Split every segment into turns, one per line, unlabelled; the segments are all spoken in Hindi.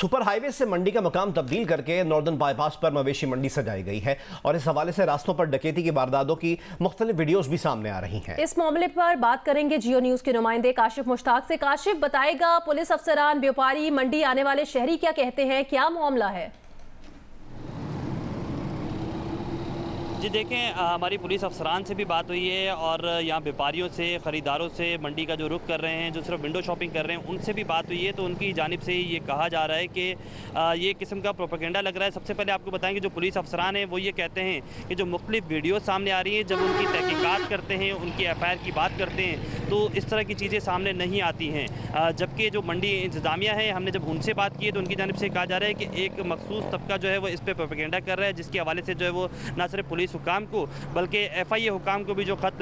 सुपर हाईवे से मंडी का मकाम तब्दील करके नॉर्दर्न बाईपास पर मवेशी मंडी सजाई गई है और इस हवाले से रास्तों पर डकैती की वारदातों की मुख्तलिफ वीडियोस भी सामने आ रही हैं।
इस मामले पर बात करेंगे जियो न्यूज के नुमाइंदे काशिफ मुश्ताक से। काशिफ, बताएगा पुलिस अफसरान, व्यापारी, मंडी आने वाले शहरी क्या कहते हैं, क्या मामला है?
जी देखें, हमारी पुलिस अफसरान से भी बात हुई है और यहाँ व्यापारियों से, ख़रीदारों से मंडी का जो रुख कर रहे हैं, जो सिर्फ विंडो शॉपिंग कर रहे हैं, उनसे भी बात हुई है। तो उनकी जानिब से ये कहा जा रहा है कि ये किस्म का प्रोपेगेंडा लग रहा है। सबसे पहले आपको बताएं कि जो पुलिस अफसरान हैं वो ये कहते हैं कि जो मुख्तलिफ वीडियो सामने आ रही हैं, जब उनकी तहकीकात करते हैं, उनकी FIR की बात करते हैं, तो इस तरह की चीज़ें सामने नहीं आती हैं। जबकि जो मंडी इंतज़ामिया है, हमने जब उनसे बात की है तो उनकी जानिब से कहा जा रहा है कि एक मखसूस तबका जो है वो इस पर प्रोपेगेंडा कर रहा है, जिसके हवाले से जो है वो न सिर्फ पुलिस हुकाम को बल्कि FIA हुकाम को भी जो ख़त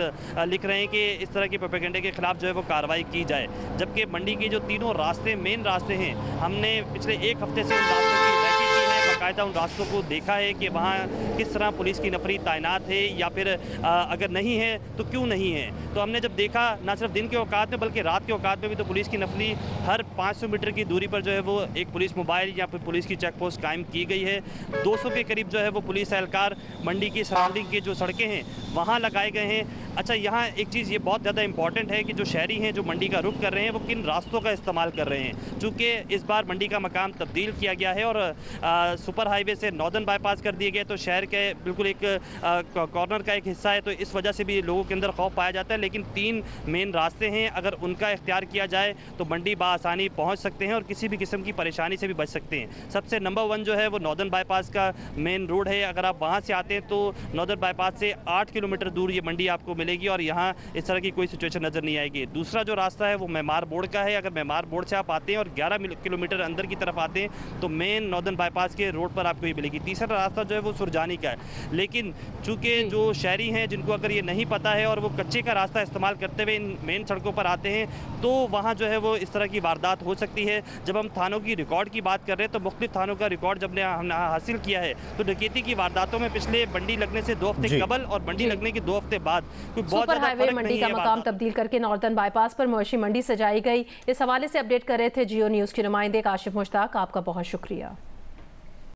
लिख रहे हैं कि इस तरह के प्रोपेगेंडे के ख़िलाफ़ जो है वो कार्रवाई की जाए। जबकि मंडी के जो तीनों रास्ते, मेन रास्ते हैं, हमने पिछले एक हफ्ते से उन रास्तों की रैकी की है, बाकायदा उन रास्तों को देखा है कि वहाँ किस तरह पुलिस की नफरी तैनात है या फिर अगर नहीं है तो क्यों नहीं है। तो हमने जब देखा, ना सिर्फ दिन के औकात में बल्कि रात के औकात में भी, तो पुलिस की नफरी हर 500 मीटर की दूरी पर जो है वो एक पुलिस मोबाइल या फिर पुलिस की चेक पोस्ट कायम की गई है। 200 के करीब जो है वो पुलिस एहलकार मंडी की सराउंडिंग के जो सड़कें हैं वहाँ लगाए गए हैं। अच्छा, यहाँ एक चीज़ ये बहुत ज़्यादा इंपॉर्टेंट है कि जो शहरी हैं जो मंडी का रुख कर रहे हैं वो किन रास्तों का इस्तेमाल कर रहे हैं। चूँकि इस बार मंडी का मकाम तब्दील किया गया है और सुपर हाईवे से नॉर्दर्न बाईपास कर दिए गए, तो शहर के बिल्कुल एक कॉर्नर का एक हिस्सा है, तो इस वजह से भी लोगों के अंदर खौफ पाया जाता है। लेकिन 3 मेन रास्ते हैं, अगर उनका इख्तियार किया जाए तो मंडी बाआसानी पहुँच सकते हैं और किसी भी किस्म की परेशानी से भी बच सकते हैं। सबसे नंबर 1 जो है वो नॉर्दर्न बाईपास का मेन रोड है। अगर आप वहाँ से आते हैं तो नॉर्दर्न बाईपास से 8 किलोमीटर दूर ये मंडी आपको मिलेगी और यहाँ इस तरह की कोई सिचुएशन नज़र नहीं आएगी। दूसरा जो रास्ता है वो मेमार बोर्ड का है। अगर मेमार बोर्ड से आप आते हैं और 11 किलोमीटर अंदर की तरफ आते हैं तो मेन नॉर्दर्न बाईपास के रोड पर आपको ये मिलेगी। तीसरा रास्ता जो है वो सुरजानी का है। लेकिन चूँकि जो शहरी हैं जिनको अगर ये नहीं पता है और वो कच्चे का रास्ता इस्तेमाल करते हुए इन मेन सड़कों पर आते हैं तो वहाँ जो है वो इस तरह की वारदात हो सकती है। जब हम थानों की रिकॉर्ड की बात कर रहे हैं तो मुख्तलिफ थानों का रिकॉर्ड जब हमने हासिल किया है तो डकैती की वारदातों में पिछले मंडी लगने से 2 हफ्ते कबल और मंडी लगने के 2 हफ्ते बाद कोई बहुत
सुपर हाईवे मंडी का मकाम तब्दील करके नॉर्दर्न बाईपास पर मवेशी मंडी सजाई गई। इस हवाले से अपडेट कर रहे थे जियो न्यूज के नुमाइंदे काशिफ मुश्ताक। आपका बहुत शुक्रिया।